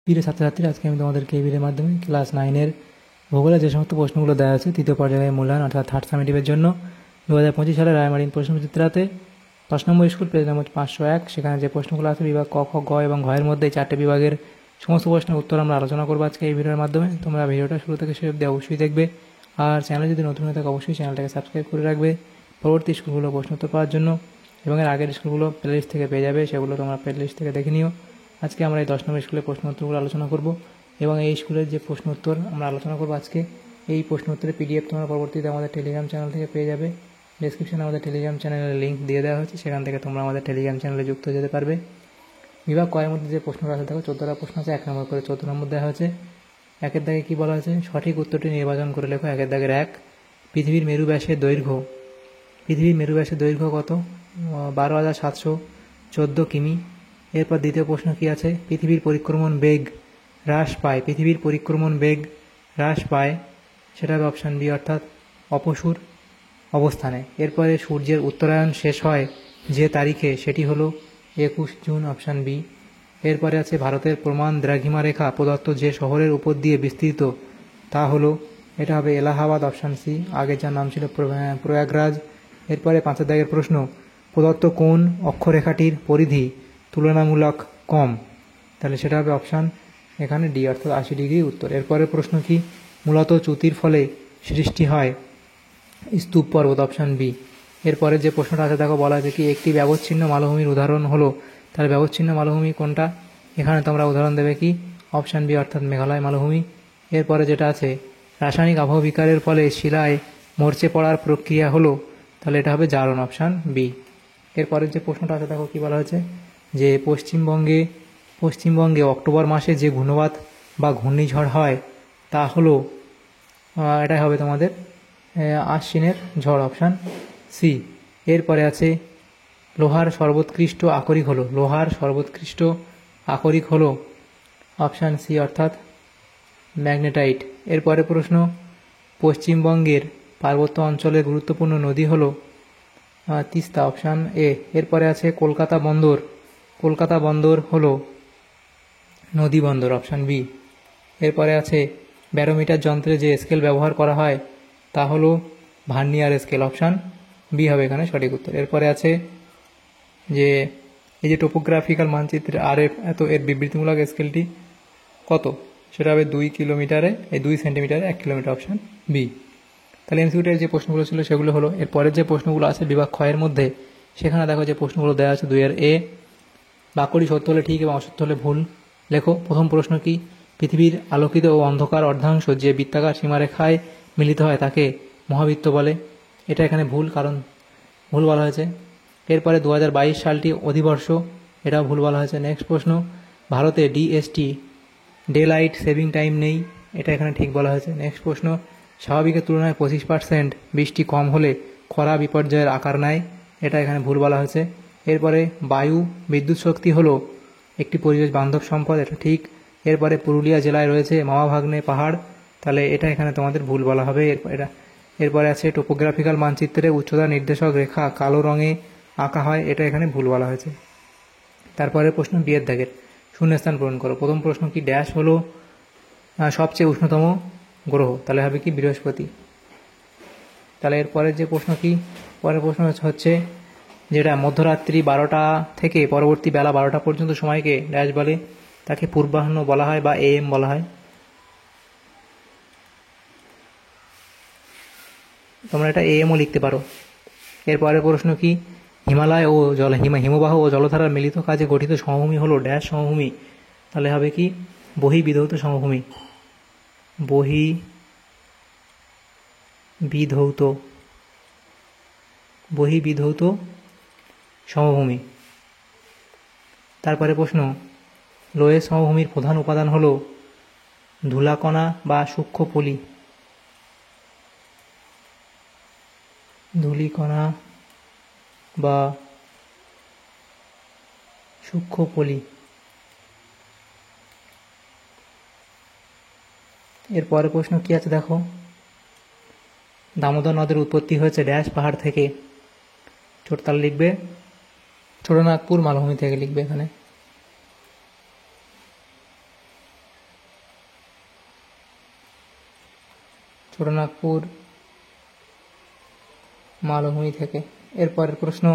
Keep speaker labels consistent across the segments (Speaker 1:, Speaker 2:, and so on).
Speaker 1: প্রিয় ছাত্রছাত্রীরা, আজকে আমি তোমাদেরকে এই ভিডিওর মাধ্যমে ক্লাস 9-এর ভূগোলের যে সমস্ত প্রশ্নগুলো দেওয়া আছে তৃতীয় পর্যায়ের মূল্যায়ন অর্থাৎ থার্ড সামেটিভের জন্য 2025 সালে রায়মার্টিন প্রশ্নবিচিত্রাতে 5 নম্বর স্কুল পেজ নম্বর 501 সেখানে যে প্রশ্নগুলো আছে বিভাগ ক, খ, গ এবং ঘয়ের মধ্যে এই 4টে বিভাগের সমস্ত প্রশ্নের উত্তর আমরা আলোচনা করবো আজকে এই ভিডিওর মাধ্যমে। তোমরা ভিডিওটা শুরু থেকে শেষ অবধি অবশ্যই দেখবে, আর চ্যানেলে যদি নতুন হয়ে থাকে অবশ্যই চ্যানেলটাকে সাবস্ক্রাইব করে রাখবে পরবর্তী স্কুলগুলো প্রশ্ন উত্তর পাওয়ার জন্য। এবং এর আগের স্কুলগুলো প্লেলিস্ট থেকে পেয়ে যাবে, সেগুলো তোমরা প্লেলিস্ট থেকে দেখে নিও। আজকে আমরা এই 10 নম্বর স্কুলের প্রশ্ন উত্তরগুলো আলোচনা করব এবং এই স্কুলের যে প্রশ্ন উত্তর আমরা আলোচনা করব আজকে, এই প্রশ্ন উত্তরের পিডিএফ তোমরা পরবর্তীতে আমাদের টেলিগ্রাম চ্যানেল থেকে পেয়ে যাবে। ডেসক্রিপশনে আমাদের টেলিগ্রাম চ্যানেলের লিঙ্ক দিয়ে দেওয়া হয়েছে, সেখান থেকে তোমরা আমাদের টেলিগ্রাম চ্যানেলে যুক্ত হয়ে যেতে পারবে। বিভাগ কয়ের মধ্যে যে প্রশ্নটা আছে দেখো, 14টা প্রশ্ন আছে, 1 নম্বর করে 14 নম্বর দেওয়া হয়েছে। একের দাগে কী বলা হয়েছে, সঠিক উত্তরটি নির্বাচন করে লেখো। একের দাগের 1, পৃথিবীর মেরু ব্যাসের দৈর্ঘ্য। পৃথিবীর মেরু ব্যাসের দৈর্ঘ্য কত? 12,714 কিমি। এরপর দ্বিতীয় প্রশ্ন কি আছে, পৃথিবীর পরিক্রমণ বেগ হ্রাস পায়। পৃথিবীর পরিক্রমণ বেগ হ্রাস পায়, সেটা হবে অপশান বি অর্থাৎ অপসূর অবস্থানে। এরপরে সূর্যের উত্তরায়ণ শেষ হয় যে তারিখে, সেটি হলো 21 জুন, অপশান বি। এরপরে আছে ভারতের প্রমাণ দ্রাঘিমা রেখা প্রদত্ত যে শহরের উপর দিয়ে বিস্তৃত তা হলো, এটা হবে এলাহাবাদ, অপশান সি। আগে যার নাম ছিল প্রয়াগরাজ। এরপরে 5 দাগের প্রশ্ন, প্রদত্ত কোন অক্ষরেখাটির পরিধি তুলনামূলক কম? তাহলে সেটা হবে অপশান এখানে ডি অর্থাৎ 80 ডিগ্রি উত্তর। এরপরে প্রশ্ন কি, মূলত চ্যুতির ফলে সৃষ্টি হয় স্তূপ পর্বত, অপশান বি। এরপরে যে প্রশ্নটা আছে দেখো, বলা আছে কি একটি ব্যবচ্ছিন্ন মালভূমির উদাহরণ হলো। তাহলে ব্যবচ্ছিন্ন মালভূমি কোনটা? এখানে তোমরা উদাহরণ দেবে কি, অপশান বি অর্থাৎ মেঘালয় মালভূমি। এরপরে যেটা আছে, রাসায়নিক আবহ বিকারের ফলে শিলায় মরচে পড়ার প্রক্রিয়া হলো। তাহলে এটা হবে জারণ, অপশান বি। এরপরের যে প্রশ্নটা আছে দেখো, কী বলা হয়েছে, যে পশ্চিমবঙ্গে অক্টোবর মাসে যে ঘূর্ণবাত বা ঘূর্ণিঝড় হয় তা হলো, এটাই হবে তোমাদের আশ্বিনের ঝড়, অপশান সি। এরপরে আছে লোহার সর্বোৎকৃষ্ট আকরিক হলো। লোহার সর্বোৎকৃষ্ট আকরিক হলো অপশান সি অর্থাৎ ম্যাগনেটাইট। এরপরে প্রশ্ন, পশ্চিমবঙ্গের পার্বত্য অঞ্চলের গুরুত্বপূর্ণ নদী হলো তিস্তা, অপশান এ। এরপরে আছে কলকাতা বন্দর। কলকাতা বন্দর হলো নদী বন্দর, অপশান বি। এরপরে আছে ব্যারোমিটার যন্ত্রে যে স্কেল ব্যবহার করা হয় তা হলো ভার্নিয়ার স্কেল, অপশান বি হবে এখানে সঠিক উত্তর। এরপরে আছে যে এই যে টোপোগ্রাফিক্যাল মানচিত্রের RF এর বিবৃতিমূলক স্কেলটি কত? সেটা হবে 2 কিলোমিটারে 2 সেন্টিমিটারে 1 কিলোমিটার, অপশান বি। তাহলে এমসিকিউটার যে প্রশ্নগুলো ছিল সেগুলো হলো। এরপরের যে প্রশ্নগুলো আছে বিভাগ ক্ষয়ের মধ্যে, সেখানে দেখো যে প্রশ্নগুলো দেওয়া আছে 2-এর এ, বাক্যটি সত্য হলে ঠিক এবং অসত্য হলে ভুল লেখো। প্রথম প্রশ্ন কি, পৃথিবীর আলোকিত ও অন্ধকার অর্ধাংশ যে বৃত্তাকার সীমারেখায় মিলিত হয় তাকে মহাবৃত্ত বলে। এটা এখানে ভুল, কারণ ভুল বলা হয়েছে। এরপরে 2022 সালটি অধিবর্ষ, এটাও ভুল বলা হয়েছে। নেক্সট প্রশ্ন, ভারতে DST day light saving time নেই, এটা এখানে ঠিক বলা হয়েছে। নেক্সট প্রশ্ন, স্বাভাবিকের তুলনায় 25% বৃষ্টি কম হলে খরা বিপর্যয়ের আকার নেয়, এটা এখানে ভুল বলা হয়েছে। এরপরে বায়ু বিদ্যুৎ শক্তি হলো একটি পরিবেশ বান্ধব সম্পদ, এটা ঠিক। এরপরে পুরুলিয়া জেলায় রয়েছে মামাভাগ্নে পাহাড়, তাহলে এটা এখানে তোমাদের ভুল বলা হবে। এরপরে আছে টোপোগ্রাফিক্যাল মানচিত্রে উচ্চতা নির্দেশক রেখা কালো রঙে আঁকা হয়, এটা এখানে ভুল বলা হয়েছে। তারপরে প্রশ্ন বিয়ের দাগের শূন্যস্থান পূরণ করো। প্রথম প্রশ্ন কি, ড্যাশ হলো সবচেয়ে উষ্ণতম গ্রহ? তাহলে হবে কি বৃহস্পতি। তাহলে এরপরের যে প্রশ্ন কি, পরের প্রশ্ন হচ্ছে যেটা মধ্যরাত্রি 12টা থেকে পরবর্তী বেলা 12টা পর্যন্ত সময়কে ড্যাশ বলে? তাকে পূর্বাহ্ন বলা হয় বা AM বলা হয়। তোমরা এটা AM ও লিখতে পারো। এরপরের প্রশ্ন কি, হিমালয় ও হিমবাহ ও জলধারার মিলিত কাজে গঠিত সমভূমি হলো ড্যাশ সমভূমি? তাহলে হবে কি বহির্বিধৌত সমভূমি। বহির্বিধৌত সমভূমি। তারপরে প্রশ্ন, লোয়েস সমভূমির প্রধান উপাদান হলো ধূলাকণা বা সূক্ষ্ম পলি। ধূলিকণা বা সূক্ষ্ম পলি। এরপরে প্রশ্ন কি আছে দেখো, দামোদর নদের উৎপত্তি হয়েছে ড্যাশ পাহাড় থেকে? তাহলে লিখবে ছোটনাগপুর মালভূমি থেকে লিখবে এখানে। ছোটনাগপুর মালভূমি থেকে। এরপরের প্রশ্ন,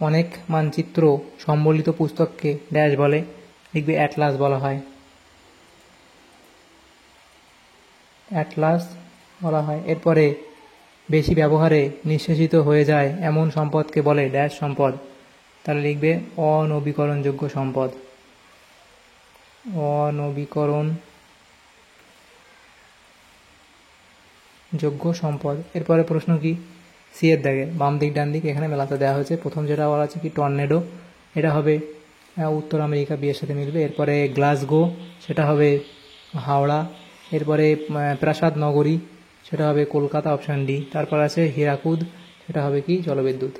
Speaker 1: অনেক মানচিত্র সম্বলিত পুস্তককে ড্যাশ বলে, লিখবে অ্যাটলাস বলা হয়। অ্যাটলাস বলা হয়। এরপরে বেশি ব্যবহারে নিঃশেষিত হয়ে যায় এমন সম্পদকে বলে ড্যাশ সম্পদ, তাহলে লিখবে অনবীকরণযোগ্য সম্পদ। অনবীকরণযোগ্য সম্পদ। এরপরে প্রশ্ন কি, সি এর দাগে বাম দিক ডান দিক এখানে মেলাতে দেওয়া হয়েছে। প্রথম যেটা বলা আছে কি টর্নেডো, এটা হবে উত্তর আমেরিকা, বিয়ের সাথে মিলবে। এরপরে গ্লাসগো, সেটা হবে হাওড়া। এরপরে প্রাসাদ নগরী, সেটা হবে কলকাতা, অপশান ডি। তারপর আছে হীরাকুদ, সেটা হবে কি জলবিদ্যুৎ।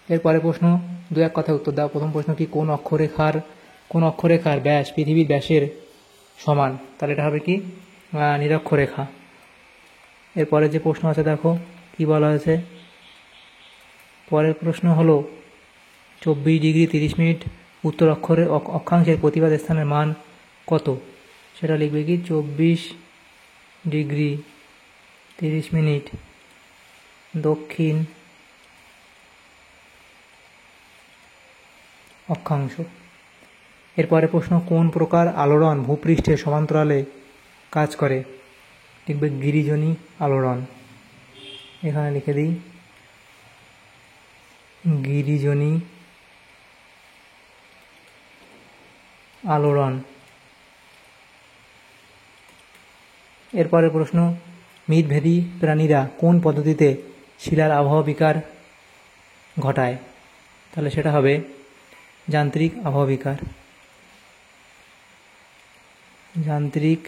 Speaker 1: এরপরে প্রশ্ন দু এক কথায় উত্তর দাও। প্রথম প্রশ্ন কি, কোন অক্ষরেখার ব্যাস পৃথিবীর ব্যাসের সমান, তাহলে এটা হবে কি নিরক্ষরেখা। এরপরে যে প্রশ্ন আছে দেখো কি বলা হয়েছে। পরের প্রশ্ন হলো 24 ডিগ্রি 30 মিনিট উত্তর অক্ষাংশের প্রতিবাদ স্থানের মান কত, সেটা লিখবে কি 24 ডিগ্রি 30 মিনিট দক্ষিণ অক্ষাংশ। এরপরে প্রশ্ন, কোন প্রকার আলোড়ন ভূপৃষ্ঠের সমান্তরালে কাজ করে, লিখবে গিরিজনী আলোড়ন। এখানে লিখে দিই গিরিজনী আলোড়ন। এরপরে প্রশ্ন, মৃৎভেদী প্রাণীরা কোন পদ্ধতিতে শিলার আবহাওয়া বিকার ঘটায়, তাহলে সেটা হবে যান্ত্রিক আবহাওয়া বিকার। যান্ত্রিক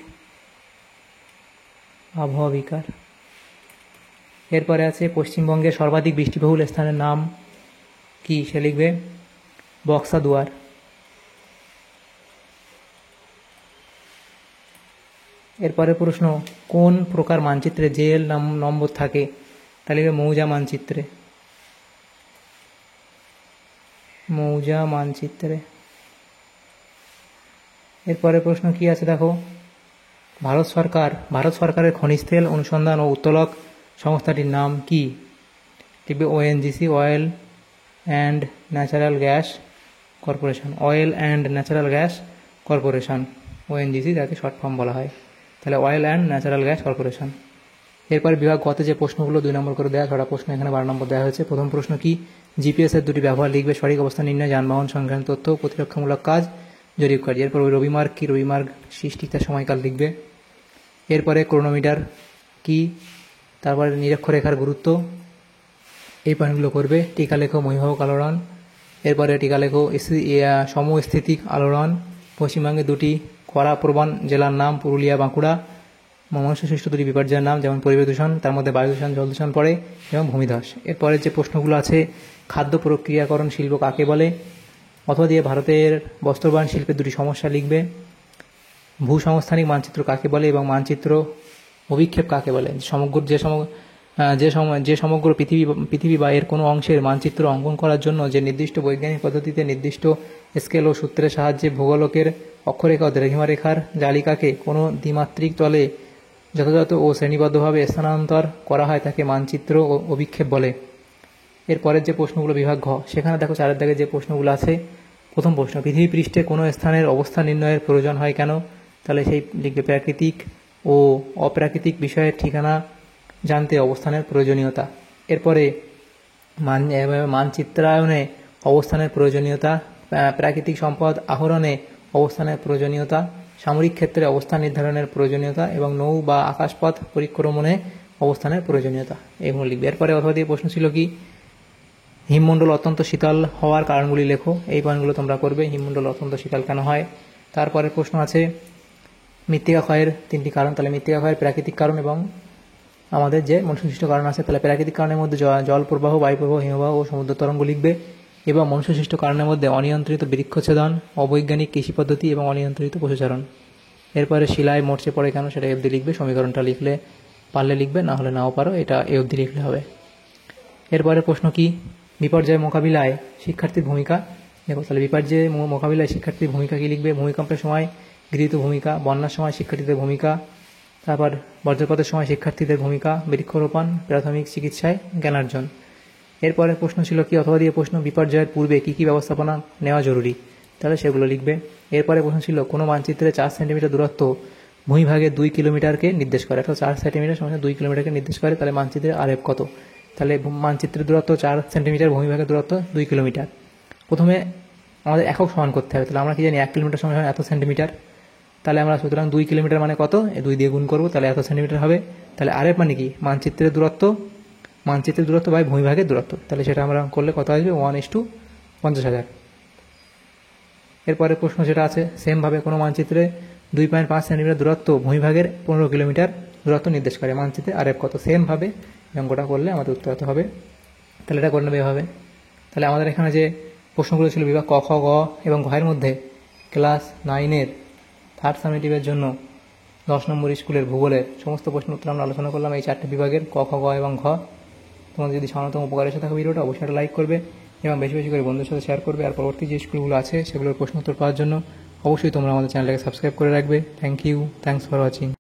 Speaker 1: আবহাওয়া বিকার। এরপরে আছে পশ্চিমবঙ্গের সর্বাধিক বৃষ্টিবহুল স্থানের নাম কি, সে লিখবে বক্সাদুয়ার। এরপরে প্রশ্ন, কোন প্রকার মানচিত্রে জেএল নম্বর থাকে, তাহলে লিখবে মৌজা মানচিত্রে। মৌজা মানচিত্রে। এরপরে প্রশ্ন কি আছে দেখো, ভারত সরকারের খনিজ তেল অনুসন্ধান ও উত্তোলক সংস্থাটির নাম কি, লিখবে ONGC, oil and natural gas corporation. Oil and natural gas corporation, ONGC যাকে শর্ট ফর্ম বলা হয়, তাহলে oil and natural gas corporation. এরপরে বিভাগ গতে যে প্রশ্নগুলো 2 নম্বর করে দেওয়া, 6টা প্রশ্ন, এখানে 12 নম্বর দেওয়া হয়েছে। প্রথম প্রশ্ন কি, জিপিএস এর 2টি ব্যবহার, লিখবে সঠিক অবস্থান নির্ণয়, যানবাহন সংক্রান্ত তথ্য, প্রতিরক্ষামূলক কাজ, জরিপ কাজ। এরপর রবিমার্গ কি, রবিমার্গ সৃষ্টিতে সময়কাল লিখবে। এরপরে ক্রোনোমিটার কি, তারপরে নিরক্ষরেখার গুরুত্ব, এই পয়েন্টগুলো করবে। টিকা লেখো মহিবাহক আলোড়ন। এরপরে টিকা লেখো সমস্থিতিক আলোড়ন। পশ্চিমবঙ্গে 2টি খরা প্রবণ জেলার নাম, পুরুলিয়া, বাঁকুড়া। মনুষ্যসৃষ্ট 2টি বিপর্যয়ের নাম, যেমন পরিবেশ দূষণ, তার মধ্যে বায়ু দূষণ, জল দূষণ পড়ে, এবং ভূমিধস। এরপরে যে প্রশ্নগুলো আছে, খাদ্য প্রক্রিয়াকরণ শিল্প কাকে বলে, অথবা দিয়ে ভারতের বস্ত্রবান শিল্পের 2টি সমস্যা লিখবে। ভূসংস্থানিক মানচিত্র কাকে বলে এবং মানচিত্র অভিক্ষেপ কাকে বলে। যে সমগ্র পৃথিবী বা এর কোনো অংশের মানচিত্র অঙ্কন করার জন্য যে নির্দিষ্ট বৈজ্ঞানিক পদ্ধতিতে নির্দিষ্ট স্কেল ও সূত্রের সাহায্যে ভূগোলকের অক্ষরেখা ও দ্রাঘিমারেখার জালিকাকে কোনো দ্বিমাত্রিক তলে যথাযথ ও শ্রেণীবদ্ধভাবে স্থানান্তর করা হয় তাকে মানচিত্র ও অভিক্ষেপ বলে। এরপরের যে প্রশ্নগুলো বিভাগ ঘ, সেখানে দেখো 4 দাগে যে প্রশ্নগুলো আছে। প্রথম প্রশ্ন, পৃথিবী পৃষ্ঠে কোনো স্থানের অবস্থান নির্ণয়ের প্রয়োজন হয় কেন, তাহলে সেই লিখবে প্রাকৃতিক ও অপ্রাকৃতিক বিষয়ের ঠিকানা জানতে অবস্থানের প্রয়োজনীয়তা। এরপরে মানচিত্রায়নে অবস্থানের প্রয়োজনীয়তা, প্রাকৃতিক সম্পদ আহরণে অবস্থানের প্রয়োজনীয়তা, সামরিক ক্ষেত্রে অবস্থান নির্ধারণের প্রয়োজনীয়তা এবং নৌ বা আকাশপথ পরিক্রমণে অবস্থানের প্রয়োজনীয়তা, এগুলো লিখবে। এরপরে অথবা দিয়ে প্রশ্ন ছিল কি, হিমমণ্ডল অত্যন্ত শীতল হওয়ার কারণগুলি লেখো। এই পয়েন্টগুলো তোমরা করবে, হিমমণ্ডল অত্যন্ত শীতল কেন হয়। তারপরে প্রশ্ন আছে মৃত্তিকা ক্ষয়ের 3টি কারণ, তাহলে মৃত্তিকা ক্ষয়ের প্রাকৃতিক কারণ এবং আমাদের যে মনুষ্যসৃষ্ট কারণ আছে, তাহলে প্রাকৃতিক কারণের মধ্যে জল প্রবাহ, বায়ু প্রবাহ, হিমবাহ ও সমুদ্র তরঙ্গ লিখবে। এবং মনুষ্যসৃষ্ট কারণের মধ্যে অনিয়ন্ত্রিত বৃক্ষচ্ছেদন, অবৈজ্ঞানিক কৃষি পদ্ধতি এবং অনিয়ন্ত্রিত পশুচারণ। এরপরে শিলায় মরচে পড়ে কেন, সেটা এ অবধি লিখবে। সমীকরণটা লিখলে পারলে লিখবে, না হলে নাও পারো, এটা এ অবধি লিখলে হবে। এরপরে প্রশ্ন কি, বিপর্যয় মোকাবিলায় শিক্ষার্থীর ভূমিকা, দেখো তাহলে বিপর্যয় মোকাবিলায় শিক্ষার্থীর ভূমিকা কি লিখবে। ভূমিকম্পের সময় গৃহীত ভূমিকা, বন্যার সময় শিক্ষার্থীদের ভূমিকা, তারপর বজ্রপাতের সময় শিক্ষার্থীদের ভূমিকা, বৃক্ষরোপণ, প্রাথমিক চিকিৎসায় জ্ঞানার্জন। এরপরে প্রশ্ন ছিল কি অথবা দিয়ে প্রশ্ন, বিপর্যয়ের পূর্বে কী কী ব্যবস্থাপনা নেওয়া জরুরি, তাহলে সেগুলো লিখবে। এরপরে প্রশ্ন ছিল কোনো মানচিত্রে 4 সেন্টিমিটার দূরত্ব ভূমিভাগে 2 কিলোমিটারকে নির্দেশ করে, অর্থাৎ 4 সেন্টিমিটার সমান 2 কিলোমিটারকে নির্দেশ করে, তাহলে মানচিত্রের আরএফ কত? তাহলে মানচিত্রের দূরত্ব 4 সেন্টিমিটার, ভূমিভাগের দূরত্ব 2 কিলোমিটার। প্রথমে আমাদের একক সমান করতে হবে, তাহলে আমরা কি জানি 1 কিলোমিটার সমান এত সেন্টিমিটার, তাহলে আমরা সুতরাং 2 কিলোমিটার মানে কত, 2 দিয়ে গুণ করবো, তাহলে এত সেন্টিমিটার হবে। তাহলে আরএফ মানে কি, মানচিত্রের দূরত্ব বাই ভূমিভাগের দূরত্ব, তাহলে সেটা আমরা করলে কত আসবে, 1:50,000। এরপরে প্রশ্ন যেটা আছে সেমভাবে কোনো মানচিত্রে 2.5 সেন্টিমিটার দূরত্ব ভূমিভাগের 15 কিলোমিটার দূরত্ব নির্দেশ করে, মানচিত্রে আরএফ কত? সেমভাবে অঙ্কটা করলে আমাদের উত্তর হতে হবে। তাহলে এটা করে নেবে এভাবে। তাহলে আমাদের এখানে যে প্রশ্নগুলো ছিল বিভাগ ক, খ, গ এবং ঘয়ের মধ্যে ক্লাস 9-এর থার্ড সামেটিভের জন্য 10 নম্বর স্কুলের ভূগোলের সমস্ত প্রশ্ন উত্তর আমরা আলোচনা করলাম এই 4টে বিভাগের ক, খ, গ এবং ঘ। তোমাদের যদি সামান্যতম উপকার এসে থাকে ভিডিওটা অবশ্যই একটা লাইক করবে এবং বেশি বেশি করে বন্ধুদের সাথে শেয়ার করবে। আর পরবর্তী যে স্কুলগুলো আছে সেগুলোর প্রশ্ন উত্তর পাওয়ার জন্য অবশ্যই তোমরা আমাদের চ্যানেলটাকে সাবস্ক্রাইব করে রাখবে। Thanks for watching.